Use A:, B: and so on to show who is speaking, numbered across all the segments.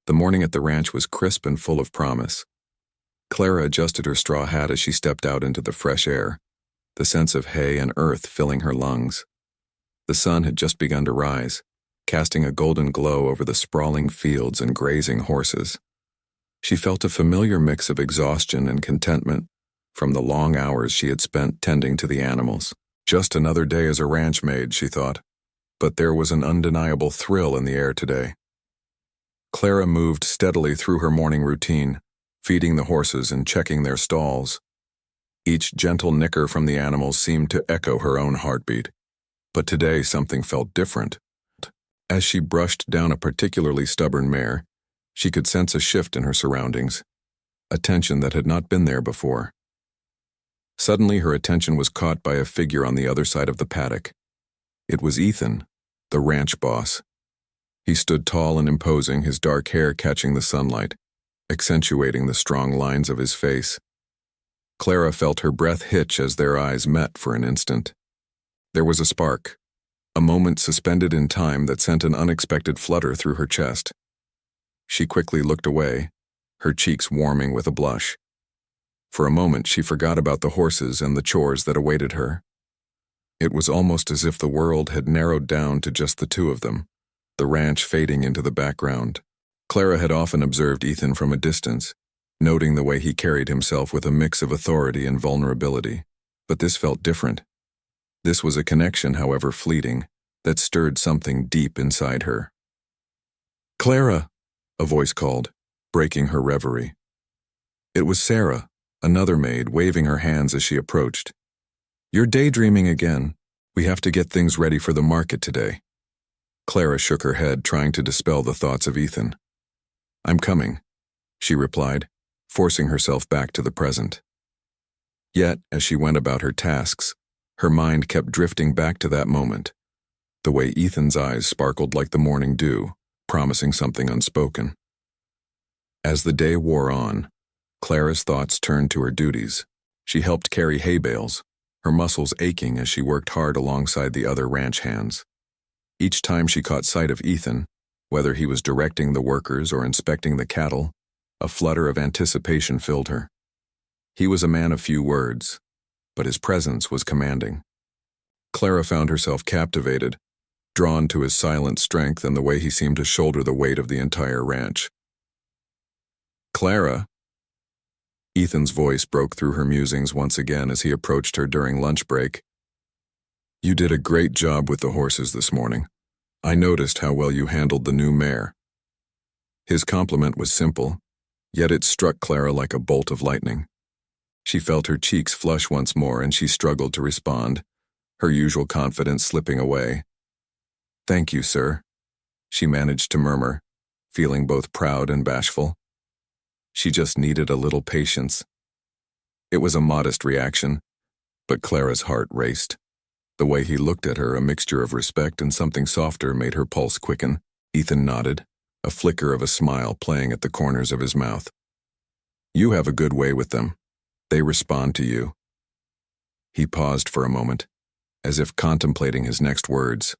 A: The morning at the ranch was crisp and full of promise. Clara adjusted her straw hat as she stepped out into the fresh air, the sense of hay and earth filling her lungs. The sun had just begun to rise, casting a golden glow over the sprawling fields and grazing horses. She felt a familiar mix of exhaustion and contentment from the long hours she had spent tending to the animals. Just another day as a ranch maid, she thought, but there was an undeniable thrill in the air today. Clara moved steadily through her morning routine, feeding the horses and checking their stalls. Each gentle nicker from the animals seemed to echo her own heartbeat. But today something felt different. As she brushed down a particularly stubborn mare, she could sense a shift in her surroundings, a tension that had not been there before. Suddenly her attention was caught by a figure on the other side of the paddock. It was Ethan, the ranch boss. He stood tall and imposing, his dark hair catching the sunlight, accentuating the strong lines of his face. Clara felt her breath hitch as their eyes met for an instant. There was a spark, a moment suspended in time that sent an unexpected flutter through her chest. She quickly looked away, her cheeks warming with a blush. For a moment she forgot about the horses and the chores that awaited her. It was almost as if the world had narrowed down to just the two of them, the ranch fading into the background. Clara had often observed Ethan from a distance, noting the way he carried himself with a mix of authority and vulnerability. But this felt different. This was a connection, however fleeting, that stirred something deep inside her. "Clara!" a voice called, breaking her reverie. It was Sarah, another maid, waving her hands as she approached. "You're daydreaming again. We have to get things ready for the market today." Clara shook her head, trying to dispel the thoughts of Ethan. "I'm coming," she replied, forcing herself back to the present. Yet, as she went about her tasks, her mind kept drifting back to that moment, the way Ethan's eyes sparkled like the morning dew, promising something unspoken. As the day wore on, Clara's thoughts turned to her duties. She helped carry hay bales, her muscles aching as she worked hard alongside the other ranch hands. Each time she caught sight of Ethan, whether he was directing the workers or inspecting the cattle, a flutter of anticipation filled her. He was a man of few words, but his presence was commanding. Clara found herself captivated, drawn to his silent strength and the way he seemed to shoulder the weight of the entire ranch. "Clara!" Ethan's voice broke through her musings once again as he approached her during lunch break. "You did a great job with the horses this morning. I noticed how well you handled the new mare." His compliment was simple, yet it struck Clara like a bolt of lightning. She felt her cheeks flush once more and she struggled to respond, her usual confidence slipping away. "Thank you, sir," she managed to murmur, feeling both proud and bashful. She just needed a little patience. It was a modest reaction, but Clara's heart raced. The way he looked at her, a mixture of respect and something softer, made her pulse quicken. Ethan nodded, a flicker of a smile playing at the corners of his mouth. "You have a good way with them. They respond to you." He paused for a moment, as if contemplating his next words.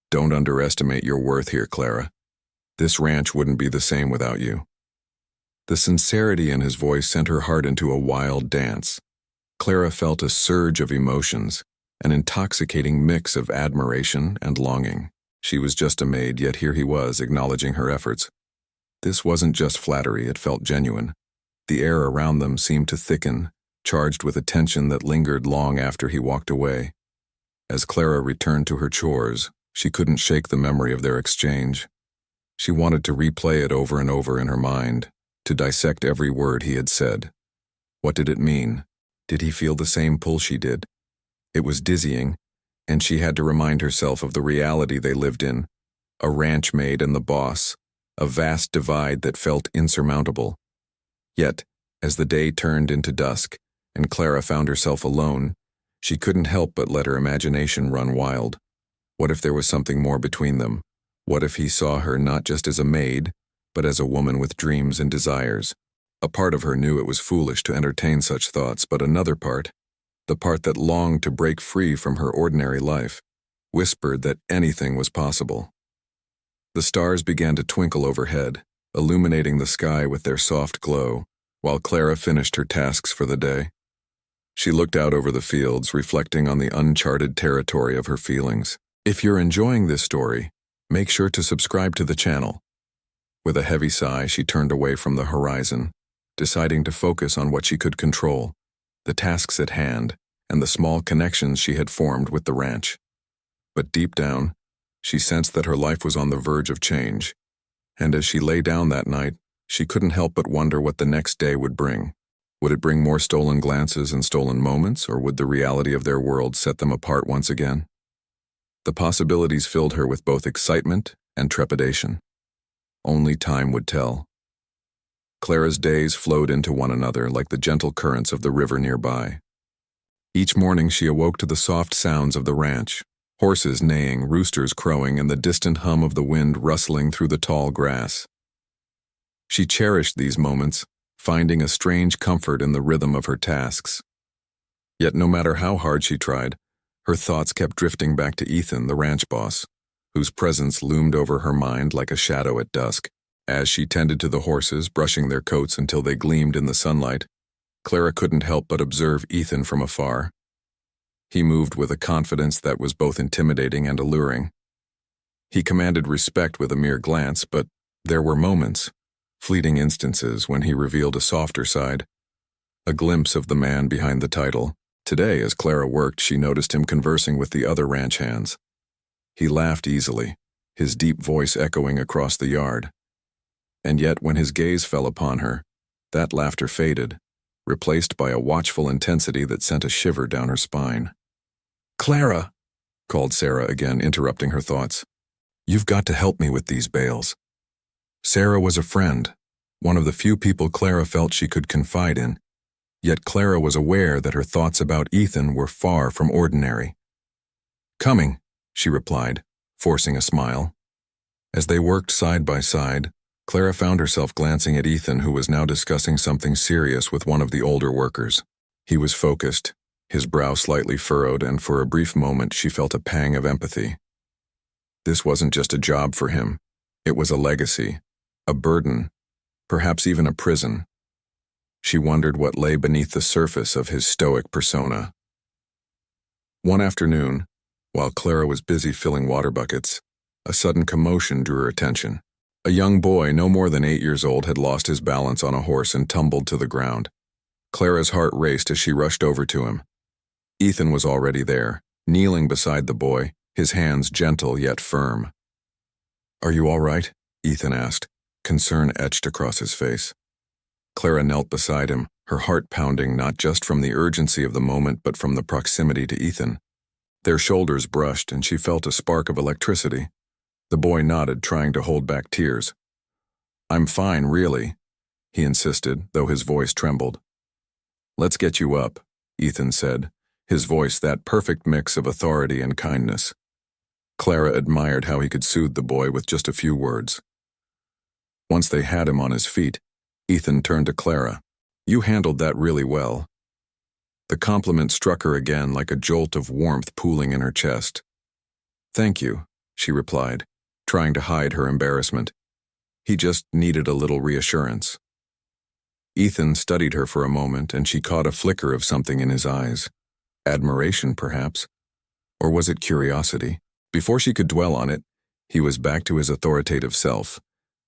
A: "Don't underestimate your worth here, Clara. This ranch wouldn't be the same without you." The sincerity in his voice sent her heart into a wild dance. Clara felt a surge of emotions, an intoxicating mix of admiration and longing. She was just a maid, yet here he was, acknowledging her efforts. This wasn't just flattery, it felt genuine. The air around them seemed to thicken, charged with a tension that lingered long after he walked away. As Clara returned to her chores, she couldn't shake the memory of their exchange. She wanted to replay it over and over in her mind, to dissect every word he had said. What did it mean? Did he feel the same pull she did? It was dizzying, and she had to remind herself of the reality they lived in, a ranch maid and the boss, a vast divide that felt insurmountable. Yet, as the day turned into dusk, and Clara found herself alone, she couldn't help but let her imagination run wild. What if there was something more between them? What if he saw her not just as a maid, but as a woman with dreams and desires? A part of her knew it was foolish to entertain such thoughts, but another part, the part that longed to break free from her ordinary life, whispered that anything was possible. The stars began to twinkle overhead, illuminating the sky with their soft glow, while Clara finished her tasks for the day. She looked out over the fields, reflecting on the uncharted territory of her feelings. If you're enjoying this story, make sure to subscribe to the channel. With a heavy sigh, she turned away from the horizon, deciding to focus on what she could control, the tasks at hand, and the small connections she had formed with the ranch. But deep down, she sensed that her life was on the verge of change, and as she lay down that night, she couldn't help but wonder what the next day would bring. Would it bring more stolen glances and stolen moments, or would the reality of their world set them apart once again? The possibilities filled her with both excitement and trepidation. Only time would tell. Clara's days flowed into one another like the gentle currents of the river nearby. Each morning she awoke to the soft sounds of the ranch, horses neighing, roosters crowing, and the distant hum of the wind rustling through the tall grass. She cherished these moments, finding a strange comfort in the rhythm of her tasks. Yet no matter how hard she tried, her thoughts kept drifting back to Ethan, the ranch boss, whose presence loomed over her mind like a shadow at dusk. As she tended to the horses, brushing their coats until they gleamed in the sunlight, Clara couldn't help but observe Ethan from afar. He moved with a confidence that was both intimidating and alluring. He commanded respect with a mere glance, but there were moments, fleeting instances, when he revealed a softer side, a glimpse of the man behind the title. Today, as Clara worked, she noticed him conversing with the other ranch hands. He laughed easily, his deep voice echoing across the yard. And yet, when his gaze fell upon her, that laughter faded, replaced by a watchful intensity that sent a shiver down her spine. "Clara," called Sarah again, interrupting her thoughts. "You've got to help me with these bales." Sarah was a friend, one of the few people Clara felt she could confide in, yet Clara was aware that her thoughts about Ethan were far from ordinary. "Coming," she replied, forcing a smile. As they worked side by side, Clara found herself glancing at Ethan, who was now discussing something serious with one of the older workers. He was focused, his brow slightly furrowed, and for a brief moment she felt a pang of empathy. This wasn't just a job for him. It was a legacy, a burden, perhaps even a prison. She wondered what lay beneath the surface of his stoic persona. One afternoon, while Clara was busy filling water buckets, a sudden commotion drew her attention. A young boy, no more than 8 years old, had lost his balance on a horse and tumbled to the ground. Clara's heart raced as she rushed over to him. Ethan was already there, kneeling beside the boy, his hands gentle yet firm. "Are you all right?" Ethan asked, concern etched across his face. Clara knelt beside him, her heart pounding not just from the urgency of the moment but from the proximity to Ethan. Their shoulders brushed and she felt a spark of electricity. The boy nodded, trying to hold back tears. "I'm fine, really," he insisted, though his voice trembled. "Let's get you up," Ethan said, his voice that perfect mix of authority and kindness. Clara admired how he could soothe the boy with just a few words. Once they had him on his feet, Ethan turned to Clara. "You handled that really well." The compliment struck her again like a jolt of warmth pooling in her chest. "Thank you," she replied, trying to hide her embarrassment. He just needed a little reassurance. Ethan studied her for a moment, and she caught a flicker of something in his eyes. Admiration, perhaps? Or was it curiosity? Before she could dwell on it, he was back to his authoritative self,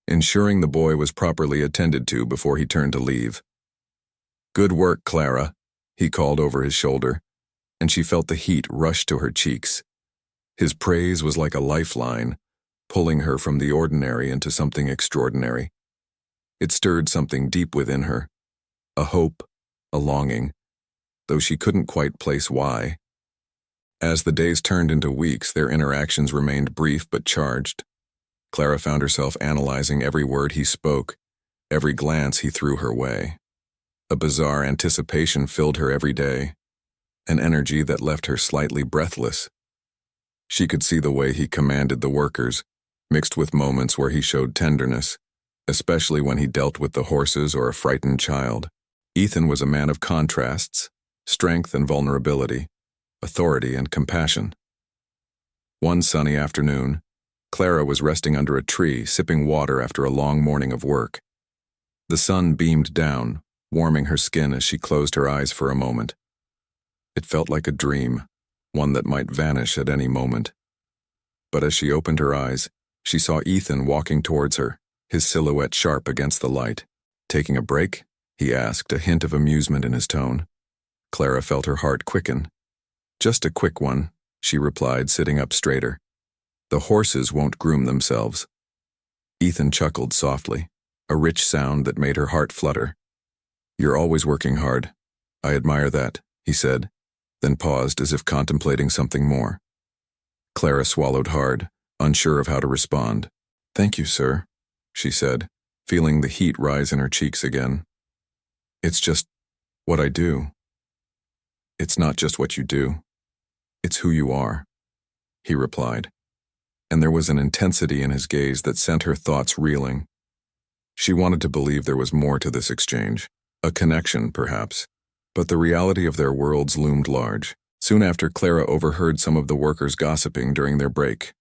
A: ensuring the boy was properly attended to before he turned to leave. "Good work, Clara," he called over his shoulder, and she felt the heat rush to her cheeks. His praise was like a lifeline, pulling her from the ordinary into something extraordinary. It stirred something deep within her, a hope, a longing, though she couldn't quite place why. As the days turned into weeks, their interactions remained brief but charged. Clara found herself analyzing every word he spoke, every glance he threw her way. A bizarre anticipation filled her every day, an energy that left her slightly breathless. She could see the way he commanded the workers, mixed with moments where he showed tenderness, especially when he dealt with the horses or a frightened child. Ethan was a man of contrasts, strength and vulnerability, authority and compassion. One sunny afternoon, Clara was resting under a tree, sipping water after a long morning of work. The sun beamed down, warming her skin as she closed her eyes for a moment. It felt like a dream, one that might vanish at any moment. But as she opened her eyes, she saw Ethan walking towards her, his silhouette sharp against the light. "Taking a break?" he asked, a hint of amusement in his tone. Clara felt her heart quicken. "Just a quick one," she replied, sitting up straighter. "The horses won't groom themselves." Ethan chuckled softly, a rich sound that made her heart flutter. "You're always working hard. I admire that," he said, then paused as if contemplating something more. Clara swallowed hard, unsure of how to respond. "Thank you, sir," she said, feeling the heat rise in her cheeks again. "It's just what I do." "It's not just what you do. It's who you are," he replied, and there was an intensity in his gaze that sent her thoughts reeling. She wanted to believe there was more to this exchange, a connection, perhaps, but the reality of their worlds loomed large. Soon after, Clara overheard some of the workers gossiping during their break.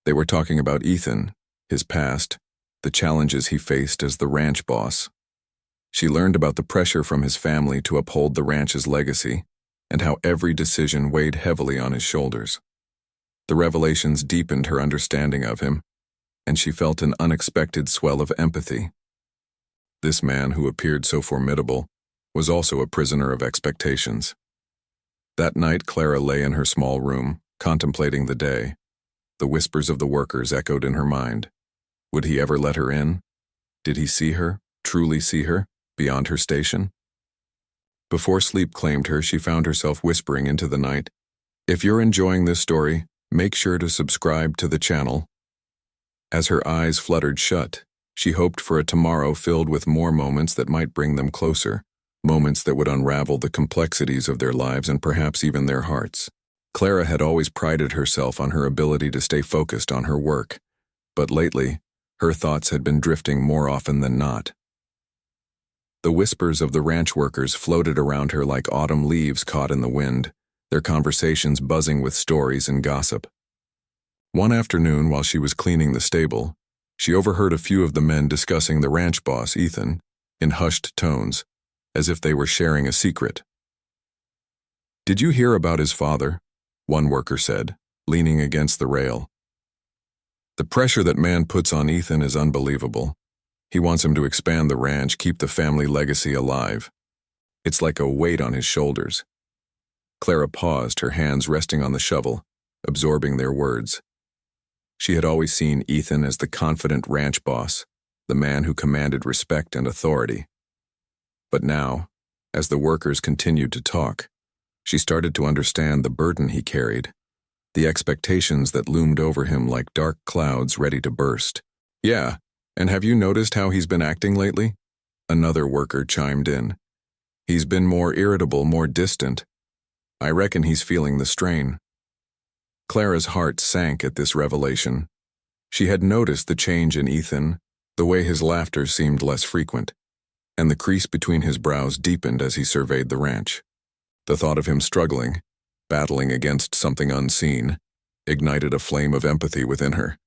A: They were talking about Ethan, his past, the challenges he faced as the ranch boss. She learned about the pressure from his family to uphold the ranch's legacy, and how every decision weighed heavily on his shoulders. The revelations deepened her understanding of him, and she felt an unexpected swell of empathy. This man, who appeared so formidable, was also a prisoner of expectations. That night, Clara lay in her small room, contemplating the day. The whispers of the workers echoed in her mind. Would he ever let her in? Did he see her, truly see her, beyond her station? Before sleep claimed her, she found herself whispering into the night, "If you're enjoying this story, make sure to subscribe to the channel." As her eyes fluttered shut, she hoped for a tomorrow filled with more moments that might bring them closer, moments that would unravel the complexities of their lives and perhaps even their hearts. Clara had always prided herself on her ability to stay focused on her work, but lately, her thoughts had been drifting more often than not. The whispers of the ranch workers floated around her like autumn leaves caught in the wind, their conversations buzzing with stories and gossip. One afternoon, while she was cleaning the stable, she overheard a few of the men discussing the ranch boss, Ethan, in hushed tones, as if they were sharing a secret. "Did you hear about his father?" one worker said, leaning against the rail. "The pressure that man puts on Ethan is unbelievable. He wants him to expand the ranch, keep the family legacy alive. It's like a weight on his shoulders." Clara paused, her hands resting on the shovel, absorbing their words. She had always seen Ethan as the confident ranch boss, the man who commanded respect and authority. But now, as the workers continued to talk, she started to understand the burden he carried, the expectations that loomed over him like dark clouds ready to burst. "Yeah, and have you noticed how he's been acting lately?" Another worker chimed in. "He's been more irritable, more distant. I reckon he's feeling the strain." Clara's heart sank at this revelation. She had noticed the change in Ethan, the way his laughter seemed less frequent, and the crease between his brows deepened as he surveyed the ranch. The thought of him struggling, battling against something unseen, ignited a flame of empathy within her.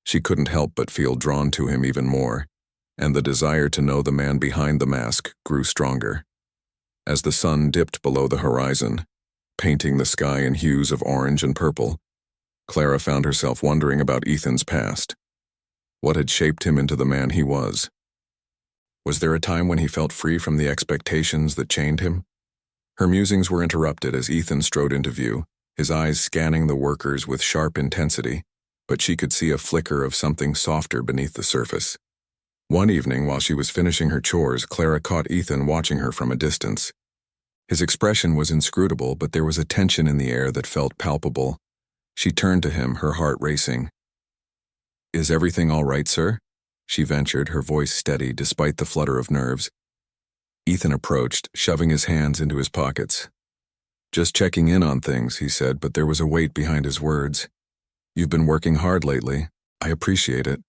A: She couldn't help but feel drawn to him even more, and the desire to know the man behind the mask grew stronger. As the sun dipped below the horizon, painting the sky in hues of orange and purple, Clara found herself wondering about Ethan's past. What had shaped him into the man he was? Was there a time when he felt free from the expectations that chained him? Her musings were interrupted as Ethan strode into view, his eyes scanning the workers with sharp intensity, but she could see a flicker of something softer beneath the surface. One evening, while she was finishing her chores, Clara caught Ethan watching her from a distance. His expression was inscrutable, but there was a tension in the air that felt palpable. She turned to him, her heart racing. "Is everything all right, sir?" she ventured, her voice steady despite the flutter of nerves. Ethan approached, shoving his hands into his pockets. "Just checking in on things," he said, but there was a weight behind his words. "You've been working hard lately. I appreciate it."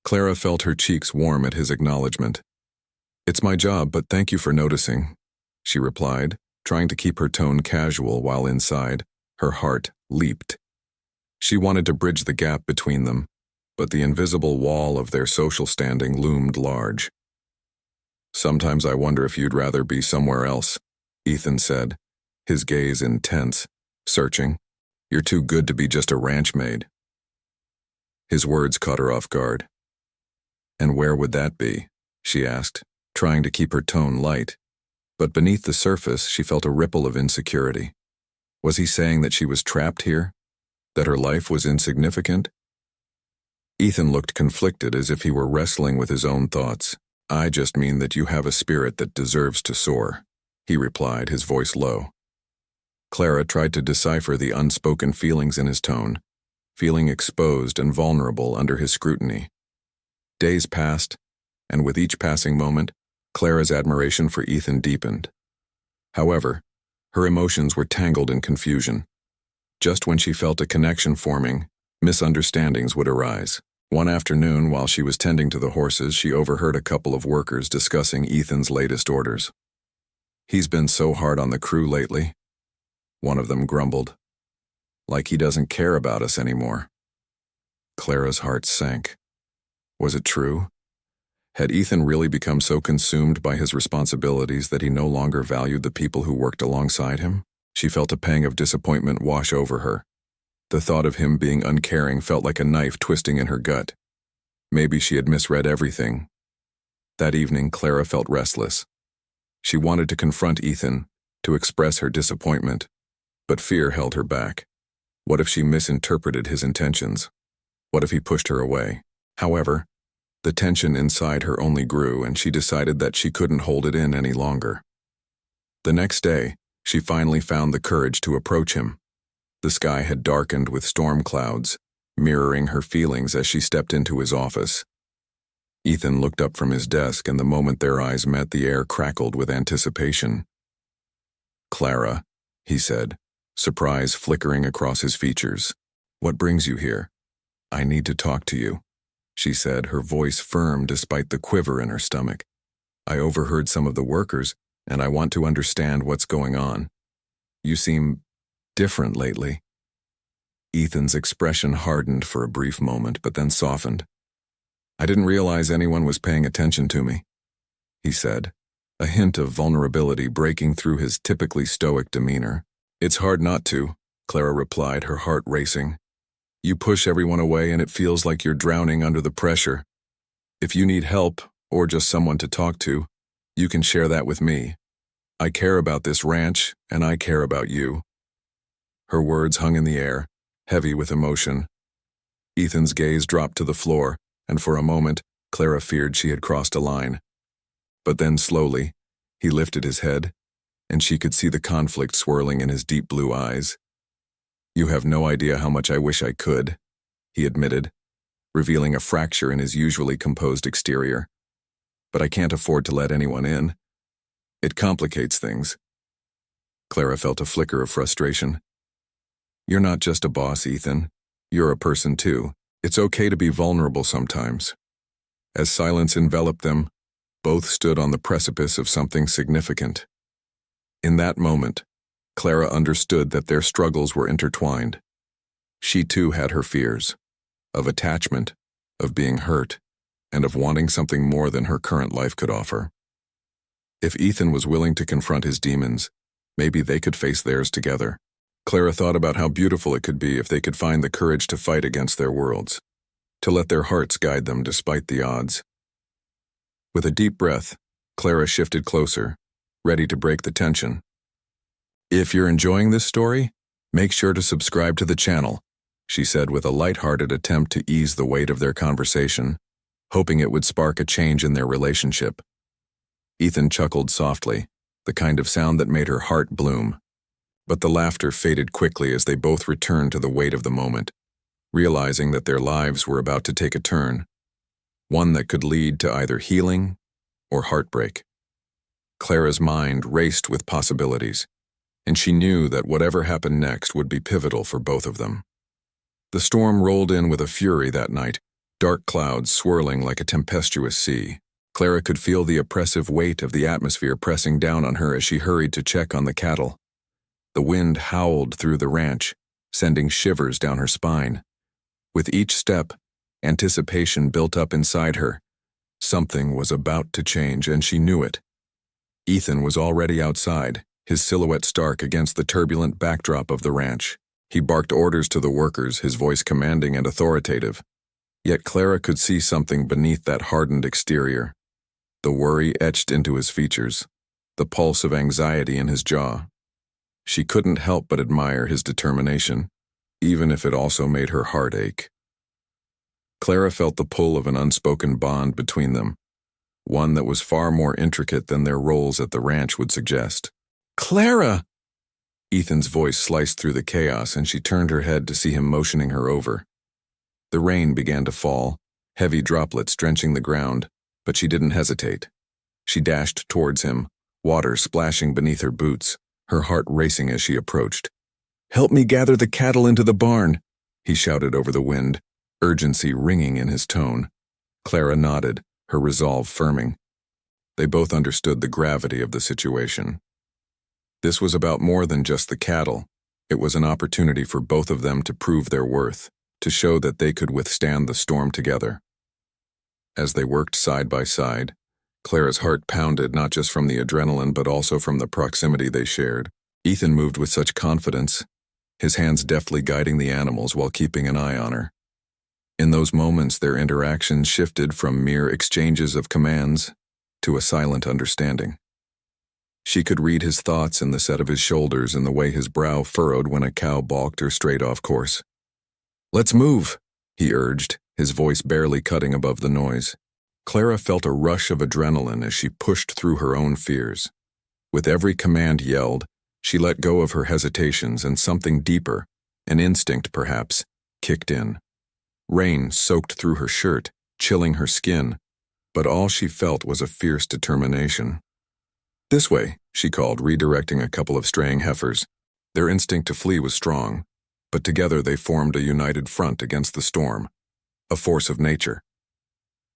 A: Clara felt her cheeks warm at his acknowledgement. "It's my job, but thank you for noticing," she replied, trying to keep her tone casual while inside, her heart leaped. She wanted to bridge the gap between them, but the invisible wall of their social standing loomed large. "Sometimes I wonder if you'd rather be somewhere else," Ethan said, his gaze intense, searching. "You're too good to be just a ranch maid." His words caught her off guard. "And where would that be?" she asked, trying to keep her tone light. But beneath the surface, she felt a ripple of insecurity. Was he saying that she was trapped here? That her life was insignificant? Ethan looked conflicted, as if he were wrestling with his own thoughts. "I just mean that you have a spirit that deserves to soar," he replied, his voice low. Clara tried to decipher the unspoken feelings in his tone, feeling exposed and vulnerable under his scrutiny. Days passed, and with each passing moment, Clara's admiration for Ethan deepened. However, her emotions were tangled in confusion. Just when she felt a connection forming, misunderstandings would arise. One afternoon, while she was tending to the horses, she overheard a couple of workers discussing Ethan's latest orders. "He's been so hard on the crew lately," one of them grumbled. "Like he doesn't care about us anymore." Clara's heart sank. Was it true? Had Ethan really become so consumed by his responsibilities that he no longer valued the people who worked alongside him? She felt a pang of disappointment wash over her. The thought of him being uncaring felt like a knife twisting in her gut. Maybe she had misread everything. That evening, Clara felt restless. She wanted to confront Ethan, to express her disappointment, but fear held her back. What if she misinterpreted his intentions? What if he pushed her away? However, the tension inside her only grew, and she decided that she couldn't hold it in any longer. The next day, she finally found the courage to approach him. The sky had darkened with storm clouds, mirroring her feelings as she stepped into his office. Ethan looked up from his desk, and the moment their eyes met, the air crackled with anticipation. "Clara," he said, surprise flickering across his features. "What brings you here?" "I need to talk to you," she said, her voice firm despite the quiver in her stomach. "I overheard some of the workers, and I want to understand what's going on. You seem different lately." Ethan's expression hardened for a brief moment, but then softened. "I didn't realize anyone was paying attention to me," he said, a hint of vulnerability breaking through his typically stoic demeanor. "It's hard not to," Clara replied, her heart racing. "You push everyone away and it feels like you're drowning under the pressure. If you need help, or just someone to talk to, you can share that with me. I care about this ranch, and I care about you." Her words hung in the air, heavy with emotion. Ethan's gaze dropped to the floor, and for a moment, Clara feared she had crossed a line. But then slowly, he lifted his head, and she could see the conflict swirling in his deep blue eyes. "You have no idea how much I wish I could," he admitted, revealing a fracture in his usually composed exterior. "But I can't afford to let anyone in. It complicates things." Clara felt a flicker of frustration. "You're not just a boss, Ethan. You're a person too. It's okay to be vulnerable sometimes." As silence enveloped them, both stood on the precipice of something significant. In that moment, Clara understood that their struggles were intertwined. She too had her fears, of attachment, of being hurt, and of wanting something more than her current life could offer. If Ethan was willing to confront his demons, maybe they could face theirs together. Clara thought about how beautiful it could be if they could find the courage to fight against their worlds, to let their hearts guide them despite the odds. With a deep breath, Clara shifted closer, ready to break the tension. "If you're enjoying this story, make sure to subscribe to the channel," she said with a lighthearted attempt to ease the weight of their conversation, hoping it would spark a change in their relationship. Ethan chuckled softly, the kind of sound that made her heart bloom. But the laughter faded quickly as they both returned to the weight of the moment, realizing that their lives were about to take a turn, one that could lead to either healing or heartbreak. Clara's mind raced with possibilities, and she knew that whatever happened next would be pivotal for both of them. The storm rolled in with a fury that night, dark clouds swirling like a tempestuous sea. Clara could feel the oppressive weight of the atmosphere pressing down on her as she hurried to check on the cattle. The wind howled through the ranch, sending shivers down her spine. With each step, anticipation built up inside her. Something was about to change, and she knew it. Ethan was already outside, his silhouette stark against the turbulent backdrop of the ranch. He barked orders to the workers, his voice commanding and authoritative. Yet Clara could see something beneath that hardened exterior. The worry etched into his features, the pulse of anxiety in his jaw. She couldn't help but admire his determination, even if it also made her heart ache. Clara felt the pull of an unspoken bond between them, one that was far more intricate than their roles at the ranch would suggest. "Clara!" Ethan's voice sliced through the chaos, and she turned her head to see him motioning her over. The rain began to fall, heavy droplets drenching the ground, but she didn't hesitate. She dashed towards him, water splashing beneath her boots, her heart racing as she approached. "Help me gather the cattle into the barn," he shouted over the wind, urgency ringing in his tone. Clara nodded, her resolve firming. They both understood the gravity of the situation. This was about more than just the cattle. It was an opportunity for both of them to prove their worth, to show that they could withstand the storm together. As they worked side by side, Clara's heart pounded not just from the adrenaline but also from the proximity they shared. Ethan moved with such confidence, his hands deftly guiding the animals while keeping an eye on her. In those moments, their interactions shifted from mere exchanges of commands to a silent understanding. She could read his thoughts in the set of his shoulders and the way his brow furrowed when a cow balked or strayed off course. "Let's move," he urged, his voice barely cutting above the noise. Clara felt a rush of adrenaline as she pushed through her own fears. With every command yelled, she let go of her hesitations, and something deeper, an instinct perhaps, kicked in. Rain soaked through her shirt, chilling her skin, but all she felt was a fierce determination. "This way," she called, redirecting a couple of straying heifers. Their instinct to flee was strong, but together they formed a united front against the storm, a force of nature.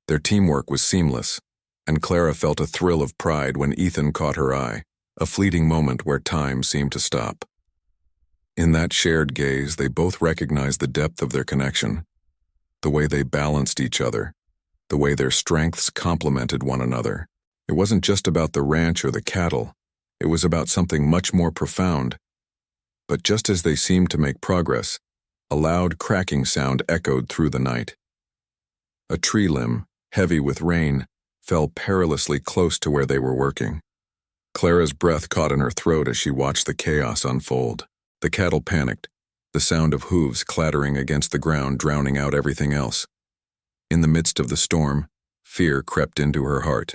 A: Their teamwork was seamless, and Clara felt a thrill of pride when Ethan caught her eye, a fleeting moment where time seemed to stop. In that shared gaze, they both recognized the depth of their connection, the way they balanced each other, the way their strengths complemented one another. It wasn't just about the ranch or the cattle, it was about something much more profound. But just as they seemed to make progress, a loud cracking sound echoed through the night. A tree limb, heavy with rain, fell perilously close to where they were working. Clara's breath caught in her throat as she watched the chaos unfold. The cattle panicked, the sound of hooves clattering against the ground drowning out everything else. In the midst of the storm, fear crept into her heart.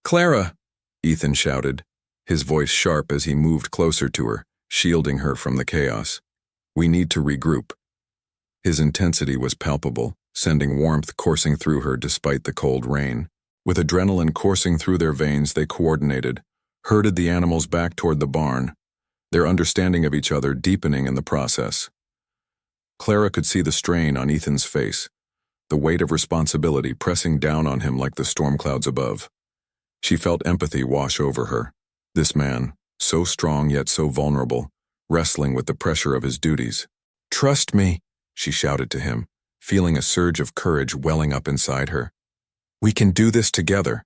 A: "Clara!" Ethan shouted, his voice sharp as he moved closer to her, shielding her from the chaos. "We need to regroup." His intensity was palpable, sending warmth coursing through her despite the cold rain. With adrenaline coursing through their veins, they coordinated, herded the animals back toward the barn, their understanding of each other deepening in the process. Clara could see the strain on Ethan's face, the weight of responsibility pressing down on him like the storm clouds above. She felt empathy wash over her. This man, so strong yet so vulnerable, wrestling with the pressure of his duties. "Trust me," she shouted to him, feeling a surge of courage welling up inside her. "We can do this together."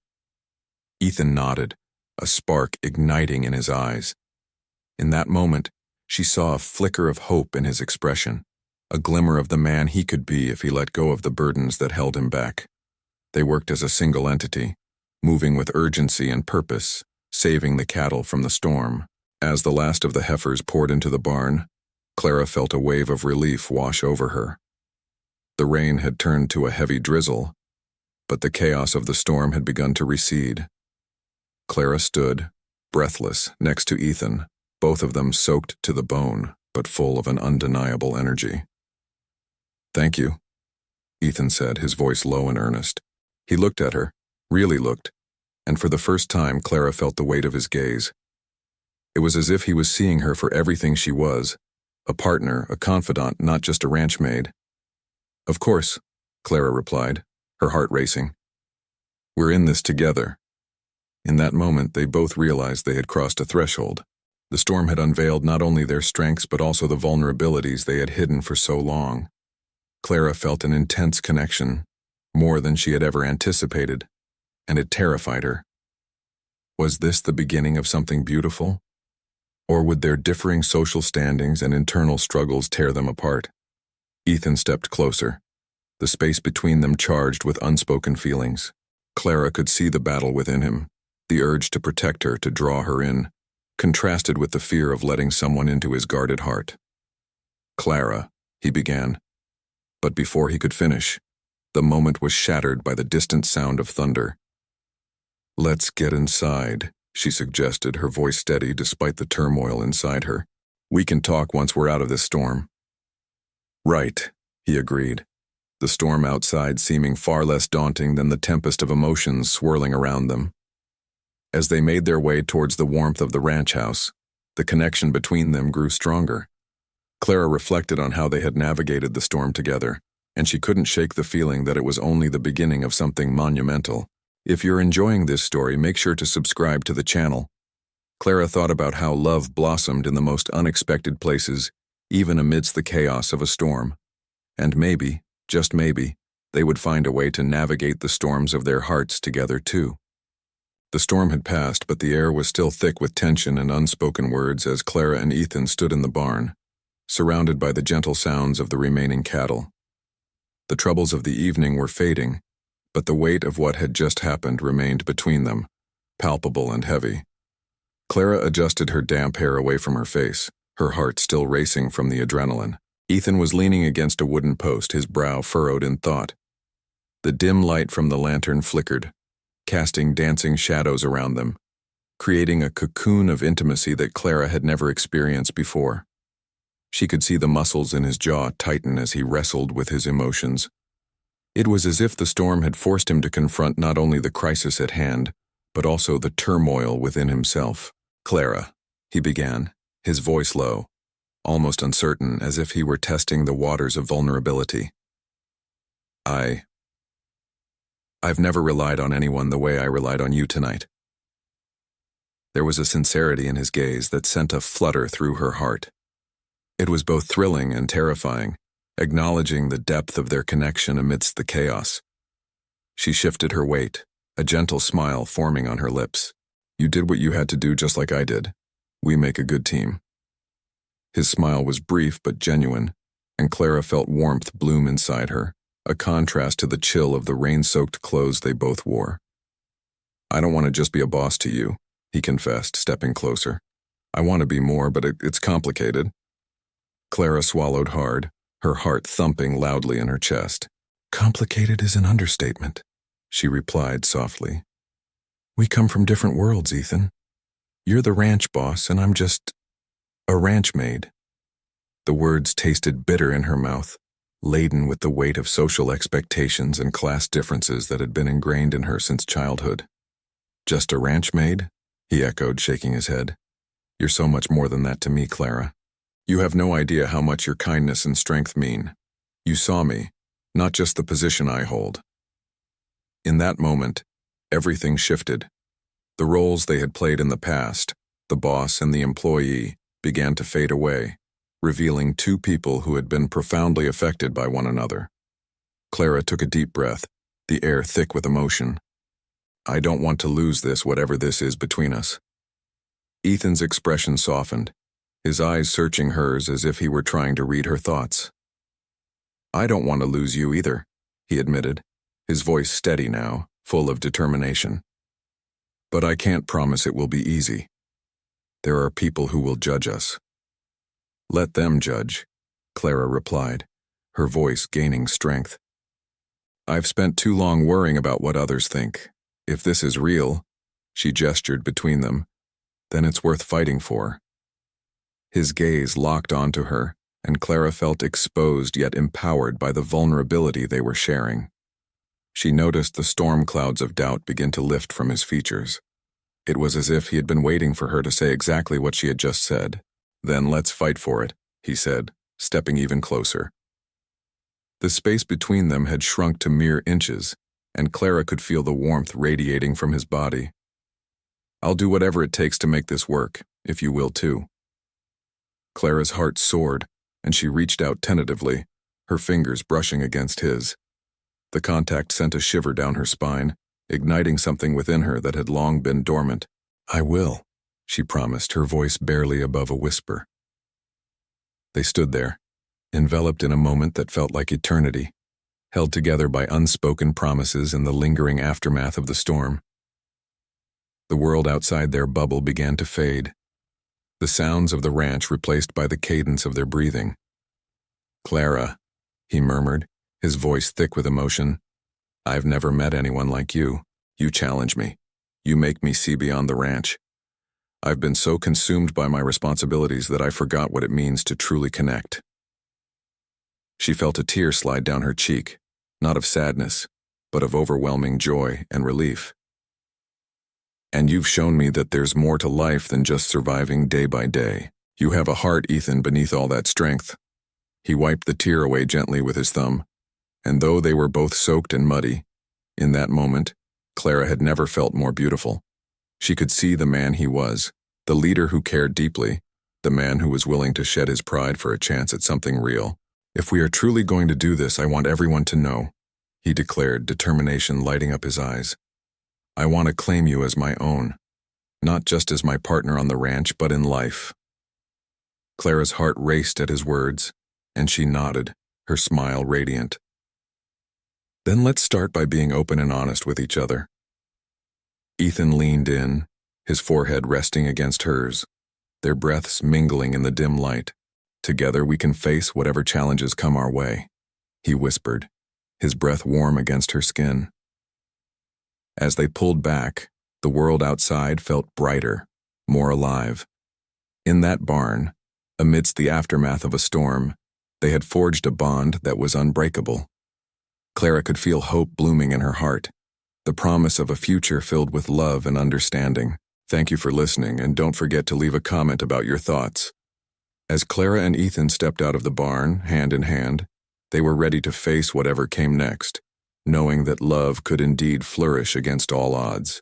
A: Ethan nodded, a spark igniting in his eyes. In that moment, she saw a flicker of hope in his expression, a glimmer of the man he could be if he let go of the burdens that held him back. They worked as a single entity, moving with urgency and purpose, saving the cattle from the storm. As the last of the heifers poured into the barn, Clara felt a wave of relief wash over her. The rain had turned to a heavy drizzle, but the chaos of the storm had begun to recede. Clara stood, breathless, next to Ethan, both of them soaked to the bone, but full of an undeniable energy. "Thank you," Ethan said, his voice low and earnest. He looked at her, really looked, and for the first time Clara felt the weight of his gaze. It was as if he was seeing her for everything she was, a partner, a confidant, not just a ranch maid. "Of course," Clara replied, her heart racing. "We're in this together." In that moment, they both realized they had crossed a threshold. The storm had unveiled not only their strengths but also the vulnerabilities they had hidden for so long. Clara felt an intense connection, more than she had ever anticipated, and it terrified her. Was this the beginning of something beautiful? Or would their differing social standings and internal struggles tear them apart? Ethan stepped closer, the space between them charged with unspoken feelings. Clara could see the battle within him, the urge to protect her, to draw her in, contrasted with the fear of letting someone into his guarded heart. "Clara," he began. But before he could finish, the moment was shattered by the distant sound of thunder. "Let's get inside," she suggested, her voice steady despite the turmoil inside her. "We can talk once we're out of this storm." "Right," he agreed, the storm outside seeming far less daunting than the tempest of emotions swirling around them. As they made their way towards the warmth of the ranch house, the connection between them grew stronger. Clara reflected on how they had navigated the storm together, and she couldn't shake the feeling that it was only the beginning of something monumental. If you're enjoying this story, make sure to subscribe to the channel. Clara thought about how love blossomed in the most unexpected places, even amidst the chaos of a storm. And maybe, just maybe, they would find a way to navigate the storms of their hearts together too. The storm had passed, but the air was still thick with tension and unspoken words as Clara and Ethan stood in the barn, surrounded by the gentle sounds of the remaining cattle. The troubles of the evening were fading, but the weight of what had just happened remained between them, palpable and heavy. Clara adjusted her damp hair away from her face, her heart still racing from the adrenaline. Ethan was leaning against a wooden post, his brow furrowed in thought. The dim light from the lantern flickered, casting dancing shadows around them, creating a cocoon of intimacy that Clara had never experienced before. She could see the muscles in his jaw tighten as he wrestled with his emotions. It was as if the storm had forced him to confront not only the crisis at hand, but also the turmoil within himself. "Clara," he began, his voice low, almost uncertain, as if he were testing the waters of vulnerability. I've never relied on anyone the way I relied on you tonight." There was a sincerity in his gaze that sent a flutter through her heart. It was both thrilling and terrifying, acknowledging the depth of their connection amidst the chaos. She shifted her weight, a gentle smile forming on her lips. "You did what you had to do just like I did. We make a good team." His smile was brief but genuine, and Clara felt warmth bloom inside her, a contrast to the chill of the rain-soaked clothes they both wore. "I don't want to just be a boss to you," he confessed, stepping closer. "I want to be more, but it's complicated." Clara swallowed hard, her heart thumping loudly in her chest. "Complicated is an understatement," she replied softly. "We come from different worlds, Ethan. You're the ranch boss, and I'm just a ranch maid." The words tasted bitter in her mouth, laden with the weight of social expectations and class differences that had been ingrained in her since childhood. "Just a ranch maid?" he echoed, shaking his head. "You're so much more than that to me, Clara. You have no idea how much your kindness and strength mean. You saw me, not just the position I hold." In that moment, everything shifted. The roles they had played in the past, the boss and the employee, began to fade away, revealing two people who had been profoundly affected by one another. Clara took a deep breath, the air thick with emotion. "I don't want to lose this, whatever this is between us." Ethan's expression softened, his eyes searching hers as if he were trying to read her thoughts. "I don't want to lose you either," he admitted, his voice steady now, full of determination. "But I can't promise it will be easy. There are people who will judge us." "Let them judge," Clara replied, her voice gaining strength. "I've spent too long worrying about what others think. If this is real," she gestured between them, "then it's worth fighting for." His gaze locked onto her, and Clara felt exposed yet empowered by the vulnerability they were sharing. She noticed the storm clouds of doubt begin to lift from his features. It was as if he had been waiting for her to say exactly what she had just said. "Then let's fight for it," he said, stepping even closer. The space between them had shrunk to mere inches, and Clara could feel the warmth radiating from his body. "I'll do whatever it takes to make this work, if you will too." Clara's heart soared, and she reached out tentatively, her fingers brushing against his. The contact sent a shiver down her spine, igniting something within her that had long been dormant. "I will," she promised, her voice barely above a whisper. They stood there, enveloped in a moment that felt like eternity, held together by unspoken promises in the lingering aftermath of the storm. The world outside their bubble began to fade, the sounds of the ranch replaced by the cadence of their breathing. "Clara," he murmured, his voice thick with emotion, "I've never met anyone like you. You challenge me. You make me see beyond the ranch. I've been so consumed by my responsibilities that I forgot what it means to truly connect." She felt a tear slide down her cheek, not of sadness, but of overwhelming joy and relief. "And you've shown me that there's more to life than just surviving day by day. You have a heart, Ethan, beneath all that strength." He wiped the tear away gently with his thumb, and though they were both soaked and muddy, in that moment, Clara had never felt more beautiful. She could see the man he was, the leader who cared deeply, the man who was willing to shed his pride for a chance at something real. "If we are truly going to do this, I want everyone to know," he declared, determination lighting up his eyes. "I want to claim you as my own, not just as my partner on the ranch, but in life." Clara's heart raced at his words, and she nodded, her smile radiant. "Then let's start by being open and honest with each other." Ethan leaned in, his forehead resting against hers, their breaths mingling in the dim light. "Together we can face whatever challenges come our way," he whispered, his breath warm against her skin. As they pulled back, the world outside felt brighter, more alive. In that barn, amidst the aftermath of a storm, they had forged a bond that was unbreakable. Clara could feel hope blooming in her heart, the promise of a future filled with love and understanding. Thank you for listening, and don't forget to leave a comment about your thoughts. As Clara and Ethan stepped out of the barn, hand in hand, they were ready to face whatever came next, knowing that love could indeed flourish against all odds.